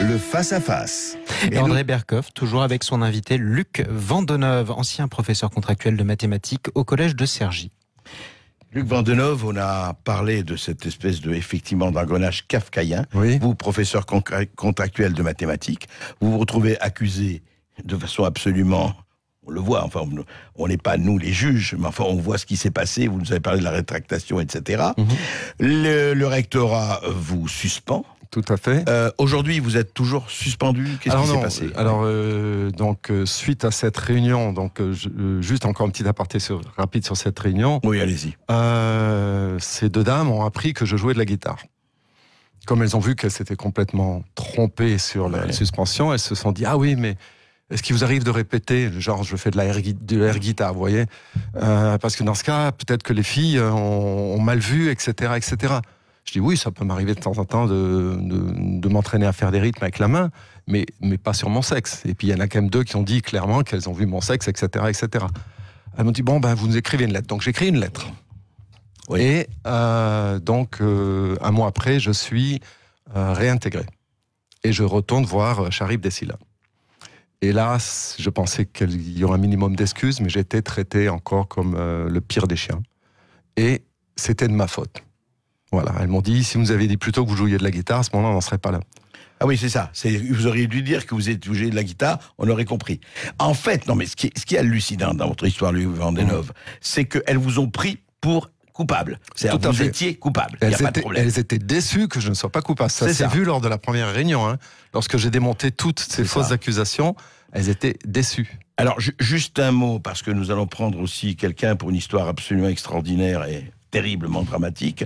Le face-à-face. Et André Berkoff, toujours avec son invité Luc Vandeneuve, ancien professeur contractuel de mathématiques au collège de Cergy. Luc Vandeneuve, on a parlé de cette espèce de, effectivement, d'engrenage kafkaïen. Oui. Vous, professeur contractuel de mathématiques, vous vous retrouvez accusé de façon absolument... On le voit, enfin, on n'est pas nous les juges, mais enfin, on voit ce qui s'est passé, vous nous avez parlé de la rétractation, etc. Le rectorat vous suspend. Tout à fait. Aujourd'hui, vous êtes toujours suspendu. Qu'est-ce qui s'est passé? Alors, suite à cette réunion, juste encore un petit aparté rapide sur cette réunion. Oui, allez-y. Ces deux dames ont appris que je jouais de la guitare. Comme elles ont vu qu'elles s'étaient complètement trompées sur la suspension, elles se sont dit « Ah oui, mais est-ce qu'il vous arrive de répéter, genre je fais de l'air guitare, vous voyez parce que dans ce cas, peut-être que les filles ont mal vu, etc., etc. » Je dis oui, ça peut m'arriver de temps en temps de m'entraîner à faire des rythmes avec la main, mais pas sur mon sexe. Et puis il y en a quand même deux qui ont dit clairement qu'elles ont vu mon sexe, etc., etc. Elles m'ont dit bon ben vous nous écrivez une lettre. Donc j'écris une lettre. Oui. Et un mois après, je suis réintégré et je retourne voir Charib Dessila. Et là, je pensais qu'il y aurait un minimum d'excuses, mais j'étais traité encore comme le pire des chiens. Et c'était de ma faute. Voilà, elles m'ont dit, si vous aviez dit plutôt que vous jouiez de la guitare, à ce moment-là, on n'en serait pas là. Ah oui, c'est ça. Vous auriez dû dire que vous jouez de la guitare, on aurait compris. En fait, non, mais ce qui est hallucinant dans votre histoire, Luc Vandeneuve, c'est qu'elles vous ont pris pour coupable. C'est-à-dire que vous étiez coupable. Il n'y a pas de problème. Elles étaient déçues que je ne sois pas coupable. Ça s'est vu lors de la première réunion. Hein. Lorsque j'ai démonté toutes ces fausses accusations, elles étaient déçues. Alors, juste un mot, parce que nous allons prendre aussi quelqu'un pour une histoire absolument extraordinaire et terriblement dramatique.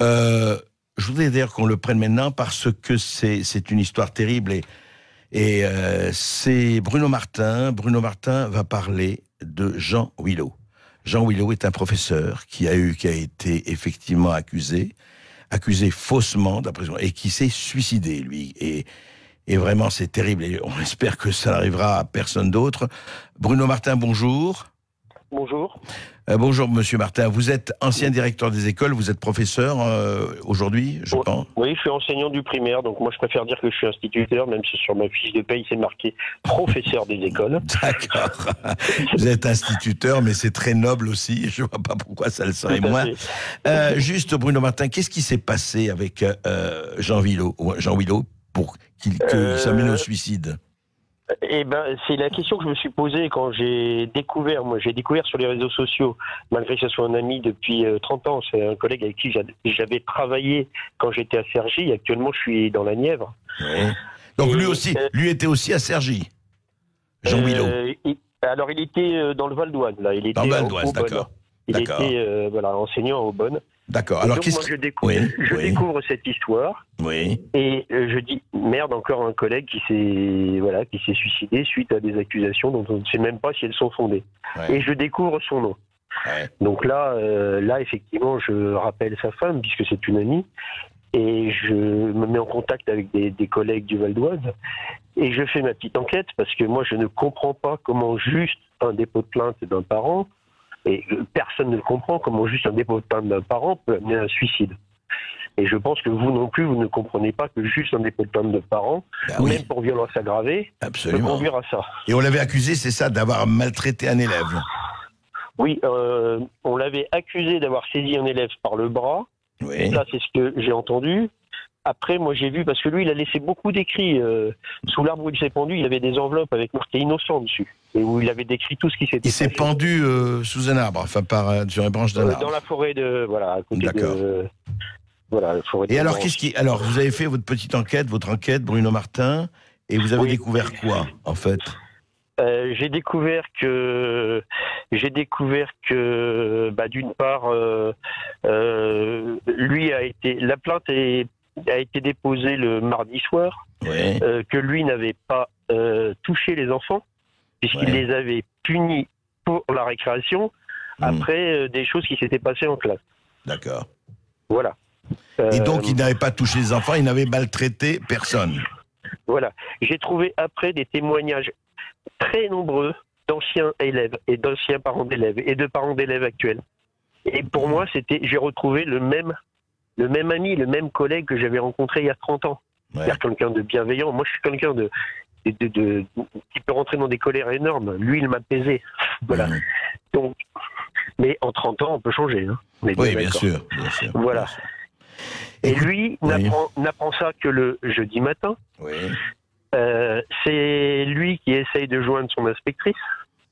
Je voudrais d'ailleurs qu'on le prenne maintenant parce que c'est une histoire terrible et c'est Bruno Martin. Bruno Martin va parler de Jean Willow. Jean Willow est un professeur qui a été effectivement accusé faussement et qui s'est suicidé, lui. Et vraiment, c'est terrible. Et on espère que ça n'arrivera à personne d'autre. Bruno Martin, bonjour. Bonjour. Bonjour, monsieur Martin. Vous êtes ancien directeur des écoles, vous êtes professeur aujourd'hui, je pense. Oui, je suis enseignant du primaire, donc moi je préfère dire que je suis instituteur, même si sur ma fiche de paye c'est marqué professeur des écoles. D'accord. Vous êtes instituteur, mais c'est très noble aussi. Je ne vois pas pourquoi ça le serait moins. Juste, Bruno Martin, qu'est-ce qui s'est passé avec Jean Willow pour qu'il s'amène au suicide? Eh ben, c'est la question que je me suis posée quand j'ai découvert. Moi, j'ai découvert sur les réseaux sociaux, malgré que ce soit un ami depuis 30 ans. C'est un collègue avec qui j'avais travaillé quand j'étais à Cergy. Actuellement, je suis dans la Nièvre. Oui. Donc lui était aussi à Cergy. Jean Willow. Alors, il était dans le Val d'Oise. Là, il était dans le Val d'Oise, d'accord. Il était enseignant à Aubonne. D'accord. Alors, donc, moi, je découvre cette histoire. Oui. Et je dis, merde, encore un collègue qui s'est suicidé suite à des accusations dont on ne sait même pas si elles sont fondées. Ouais. Et je découvre son nom. Ouais. Donc là, effectivement, je rappelle sa femme, puisque c'est une amie, et je me mets en contact avec des collègues du Val d'Oise, et je fais ma petite enquête, parce que moi, je ne comprends pas comment juste un dépôt de plainte d'un parent, et personne ne comprend comment juste un dépôt de plainte d'un parent peut amener à un suicide. Et je pense que vous non plus, vous ne comprenez pas que juste un dépôt de plainte de parent, même pour violence aggravée, peut conduire à ça. Et on l'avait accusé, c'est ça, d'avoir maltraité un élève. Oui, on l'avait accusé d'avoir saisi un élève par le bras. Oui. Ça, c'est ce que j'ai entendu. Après, moi, j'ai vu, parce que lui, il a laissé beaucoup d'écrits. Sous l'arbre où il s'est pendu, il avait des enveloppes avec marqué innocent dessus. Et où il avait décrit tout ce qui s'était passé. Il s'est pendu sous un arbre, enfin, sur une branche d'un arbre. Dans la forêt à côté de... Voilà, la forêt de... Et alors, alors, vous avez fait votre petite enquête, votre enquête, Bruno Martin, et vous avez découvert quoi, en fait? J'ai découvert que, d'une part, la plainte a été déposée le mardi soir, que lui n'avait pas touché les enfants, puisqu'il les avait punis pour la récréation, après des choses qui s'étaient passées en classe. D'accord. Voilà. Et donc, il n'avait pas touché les enfants, il n'avait maltraité personne. Voilà. J'ai trouvé après des témoignages très nombreux d'anciens élèves et d'anciens parents d'élèves et de parents d'élèves actuels. Et pour moi, j'ai retrouvé le même ami, le même collègue que j'avais rencontré il y a 30 ans. C'est-à-dire quelqu'un de bienveillant. Moi, je suis quelqu'un qui peut rentrer dans des colères énormes. Lui, il m'apaisait. Voilà. Donc, mais en 30 ans, on peut changer. Hein. Oui, bien sûr. Voilà. Et lui n'apprend ça que le jeudi matin. Oui. C'est lui qui essaye de joindre son inspectrice,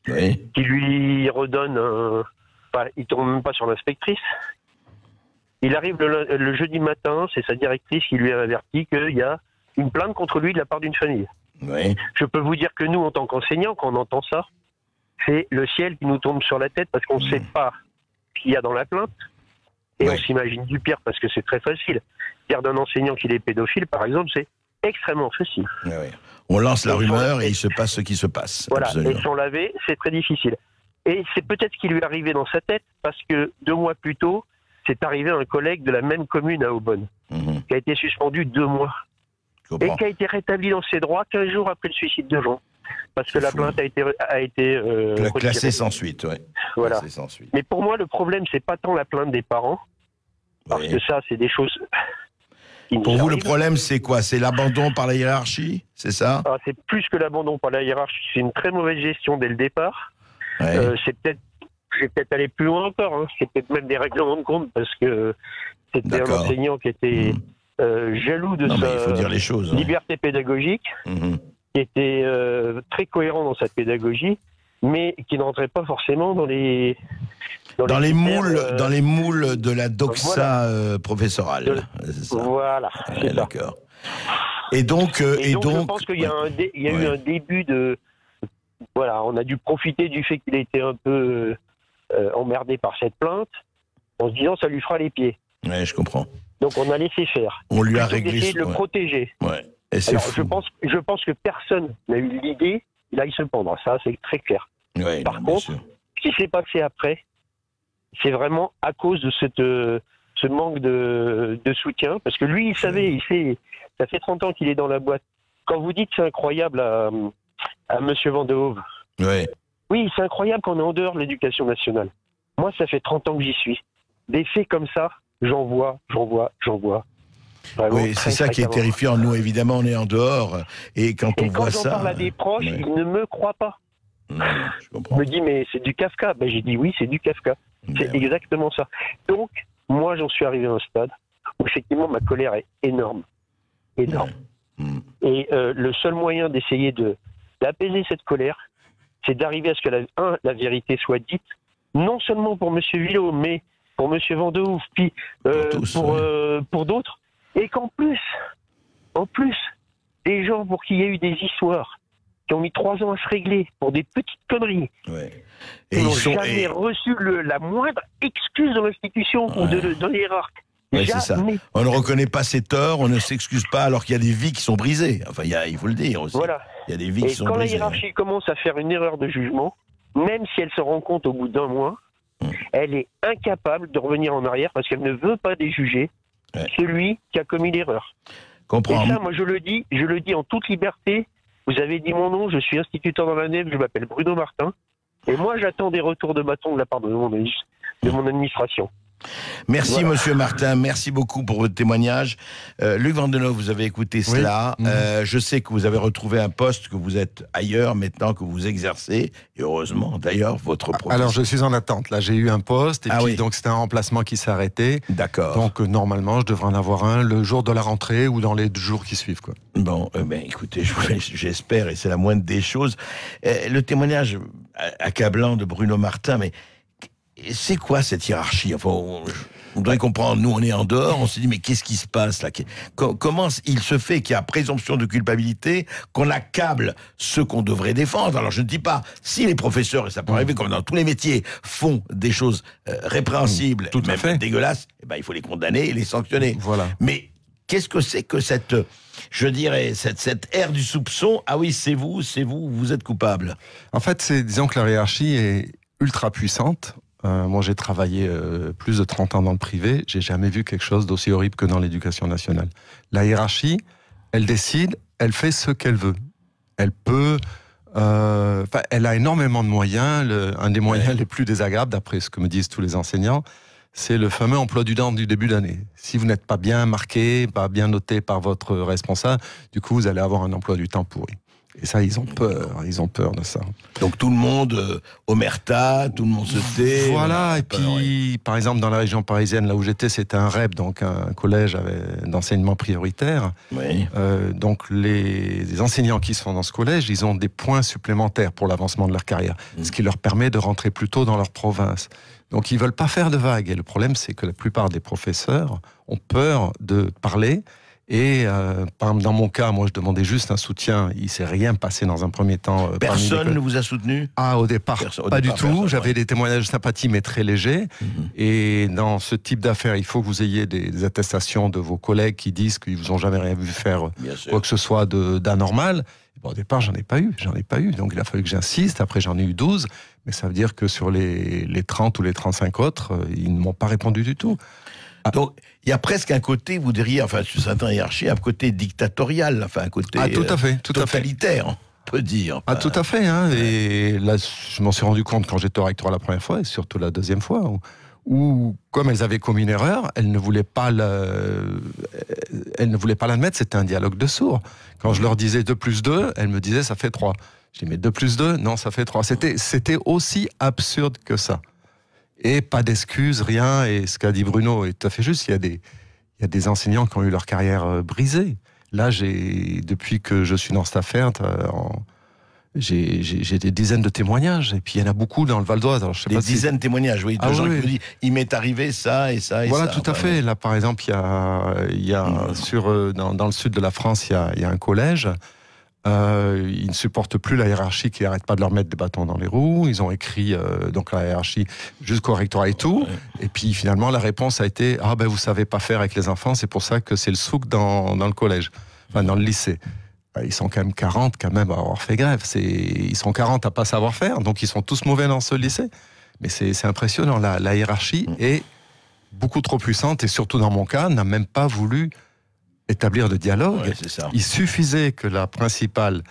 qui lui redonne il tombe même pas sur l'inspectrice. Il arrive le jeudi matin, c'est sa directrice qui lui a averti qu'il y a une plainte contre lui de la part d'une famille. Oui. Je peux vous dire que nous, en tant qu'enseignants, quand on entend ça, c'est le ciel qui nous tombe sur la tête parce qu'on ne sait pas ce qu'il y a dans la plainte. Et on s'imagine du pire parce que c'est très facile. Dire d'un enseignant qu'il est pédophile, par exemple, c'est extrêmement facile. Oui. On lance la rumeur et il se passe ce qui se passe. Voilà, absolument. Et sans laver, c'est très difficile. Et c'est peut-être ce qui lui est arrivé dans sa tête parce que 2 mois plus tôt, c'est arrivé à un collègue de la même commune à Aubonne, qui a été suspendu 2 mois. Et qui a été rétabli dans ses droits 15 jours après le suicide de Jean. Parce que la plainte a été classée sans suite, oui. Voilà. Sans suite. Mais pour moi, le problème, c'est pas tant la plainte des parents, parce que ça, c'est des choses qui Pour vous, le problème, c'est quoi? C'est l'abandon par la hiérarchie? C'est ça? C'est plus que l'abandon par la hiérarchie. C'est une très mauvaise gestion dès le départ. Je vais peut-être aller plus loin encore. Hein. C'est peut-être même des règlements de compte, parce que c'était un enseignant qui était jaloux de sa liberté pédagogique, qui était très cohérent dans sa pédagogie, mais qui n'entrait pas forcément dans les moules de la doxa professorale. Voilà. D'accord. Et donc, je pense qu'il y a eu un début de... Voilà, on a dû profiter du fait qu'il a été un peu emmerdé par cette plainte, en se disant ça lui fera les pieds. Oui, je comprends. Donc on a laissé faire. On lui a réglé... Essayer de le protéger. Ouais. Et c'est fou. Je pense que personne n'a eu l'idée, il aille se pendre. Ça, c'est très clair. Ouais, Par contre, ce qui s'est passé après, c'est vraiment à cause de ce manque de soutien. Parce que lui, il savait, ça fait 30 ans qu'il est dans la boîte. Quand vous dites c'est incroyable à M. Van de Hove, oui, c'est incroyable qu'on est en dehors de l'éducation nationale. Moi, ça fait 30 ans que j'y suis. Des faits comme ça, j'en vois. Vraiment, oui, c'est ça qui est terrifiant. Nous, évidemment, on est en dehors. Et quand on voit ça... quand j'en parle à des proches, ils ne me croient pas. Je comprends. Me dit, mais c'est du Kafka. J'ai dit, oui, c'est du Kafka. C'est exactement ça. Donc, moi, j'en suis arrivé à un stade où, effectivement, ma colère est énorme. Énorme. Et le seul moyen d'essayer d'apaiser cette colère, c'est d'arriver à ce que la vérité soit dite, non seulement pour M. Villot, mais pour M. Van de Hove, puis pour d'autres. Et qu'en plus, des gens pour qui il y a eu des histoires, qui ont mis 3 ans à se régler pour des petites conneries, et ils n'ont jamais reçu la moindre excuse de l'institution ou de l'hiérarque. Oui, c'est ça. On ne reconnaît pas ses torts, on ne s'excuse pas alors qu'il y a des vies qui sont brisées. Enfin, il faut le dire aussi. Voilà. Il y a des vies qui sont brisées. Et quand la hiérarchie commence à faire une erreur de jugement, même si elle se rend compte au bout d'1 mois, elle est incapable de revenir en arrière parce qu'elle ne veut pas déjuger celui qui a commis l'erreur. Comprends. Et ça, moi, je le dis en toute liberté. Vous avez dit mon nom, je suis instituteur dans la Nève, je m'appelle Bruno Martin. Et moi, j'attends des retours de bâton de la part de mon administration. Merci Monsieur Martin, merci beaucoup pour votre témoignage. Luc Vandenove, vous avez écouté cela. Je sais que vous avez retrouvé un poste, que vous êtes ailleurs maintenant, que vous exercez. Et heureusement d'ailleurs, votre professeur. Alors je suis en attente. Là j'ai eu un poste et puis donc c'était un remplacement qui s'est arrêté. D'accord. Donc normalement je devrais en avoir un le jour de la rentrée ou dans les jours qui suivent, quoi. Bon, écoutez, j'espère et c'est la moindre des choses. Le témoignage accablant de Bruno Martin, mais c'est quoi cette hiérarchie? Enfin, on devrait comprendre, nous on est en dehors, on se dit mais qu'est-ce qui se passe là? Comment il se fait qu'il y a présomption de culpabilité, qu'on accable ceux qu'on devrait défendre? Alors je ne dis pas, si les professeurs, et ça peut arriver comme dans tous les métiers, font des choses répréhensibles, même dégueulasses, il faut les condamner et les sanctionner. Voilà. Mais qu'est-ce que c'est que cette ère du soupçon? Ah oui, c'est vous, vous êtes coupable. En fait, disons que la hiérarchie est ultra puissante. Moi, j'ai travaillé plus de 30 ans dans le privé. J'ai jamais vu quelque chose d'aussi horrible que dans l'éducation nationale. La hiérarchie, elle décide, elle fait ce qu'elle veut. Elle peut... elle a énormément de moyens. Un des moyens les plus désagréables, d'après ce que me disent tous les enseignants, c'est le fameux emploi du temps du début d'année. Si vous n'êtes pas bien marqué, pas bien noté par votre responsable, du coup, vous allez avoir un emploi du temps pourri. Et ça, ils ont peur de ça. Donc tout le monde, omerta, tout le monde se tait. Voilà, et puis, par exemple, dans la région parisienne, là où j'étais, c'était un REP, donc un collège d'enseignement prioritaire. Oui. Donc les enseignants qui sont dans ce collège, ils ont des points supplémentaires pour l'avancement de leur carrière, ce qui leur permet de rentrer plus tôt dans leur province. Donc ils veulent pas faire de vagues. Et le problème, c'est que la plupart des professeurs ont peur de parler. Et par exemple, dans mon cas, moi, je demandais juste un soutien. Il ne s'est rien passé dans un premier temps. Personne ne vous a soutenu ? Au départ, pas du tout. J'avais des témoignages de sympathie, mais très légers. Et dans ce type d'affaires, il faut que vous ayez des attestations de vos collègues qui disent qu'ils vous ont jamais rien vu faire quoi que ce soit d'anormal. Au départ, j'en ai pas eu. Donc il a fallu que j'insiste. Après, j'en ai eu 12. Mais ça veut dire que sur les 30 ou les 35 autres, ils ne m'ont pas répondu du tout. Donc, il y a presque un côté, vous diriez, enfin, sur certaines hiérarchies, un côté dictatorial, enfin, un côté tout à fait, totalitaire, on peut dire. Enfin, tout à fait. Hein. Et là, je m'en suis rendu compte quand j'étais au rectorat la première fois, et surtout la deuxième fois, où comme elles avaient commis une erreur, elles ne voulaient pas l'admettre, c'était un dialogue de sourds. Quand je leur disais 2 plus 2, elles me disaient ça fait 3. Je dis mais 2 plus 2, non, ça fait 3. C'était aussi absurde que ça. Et pas d'excuses, rien. Et ce qu'a dit Bruno est tout à fait juste. Il y a des enseignants qui ont eu leur carrière brisée. Là, depuis que je suis dans cette affaire, j'ai des dizaines de témoignages. Et puis il y en a beaucoup dans le Val d'Oise. Des dizaines de témoignages, oui. De gens qui vous disent, il m'est arrivé ça et ça et voilà, ça. Voilà, tout à fait. Là, par exemple, il y a dans le sud de la France, il y a un collège. Ils ne supportent plus la hiérarchie qui n'arrête pas de leur mettre des bâtons dans les roues. Ils ont écrit donc la hiérarchie jusqu'au rectorat et tout. Et puis finalement, la réponse a été vous savez pas faire avec les enfants, c'est pour ça que c'est le souk dans le collège, enfin dans le lycée. Ils sont quand même 40 à avoir fait grève. Ils sont 40 à pas savoir faire, donc ils sont tous mauvais dans ce lycée. Mais c'est impressionnant. La hiérarchie est beaucoup trop puissante et surtout dans mon cas, n'a même pas voulu établir de dialogue. Ouais, c'est ça. Il suffisait que la principale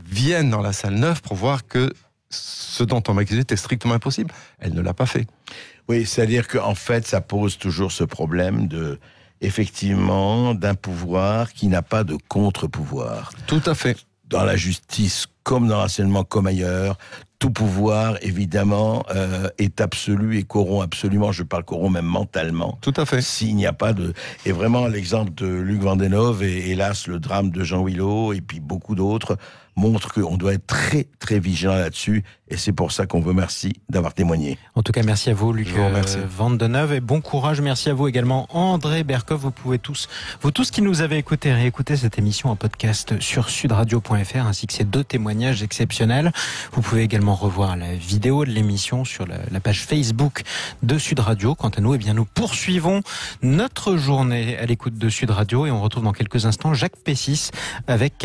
vienne dans la salle 9 pour voir que ce dont on m'a accusé était strictement impossible. Elle ne l'a pas fait. Oui, c'est-à-dire qu'en fait, ça pose toujours ce problème effectivement, d'un pouvoir qui n'a pas de contre-pouvoir. Tout à fait. Dans la justice, comme dans l'enseignement, comme ailleurs, tout pouvoir, évidemment, est absolu et corrompt absolument. Je parle corrompt même mentalement. Tout à fait. S'il n'y a pas de... Et vraiment, l'exemple de Luc Vandenove et hélas, le drame de Jean Willow et puis beaucoup d'autres montrent qu'on doit être très, très vigilant là-dessus. Et c'est pour ça qu'on vous remercie d'avoir témoigné. En tout cas, merci à vous, Luc Vandenove. Et bon courage. Merci à vous également, André Berkoff. Vous tous qui nous avez écouté, réécouter cette émission en podcast sur sudradio.fr, ainsi que ces 2 témoignages exceptionnels. Vous pouvez également revoir la vidéo de l'émission sur la page Facebook de Sud Radio. Quant à nous, nous poursuivons notre journée à l'écoute de Sud Radio et on retrouve dans quelques instants Jacques Pessis avec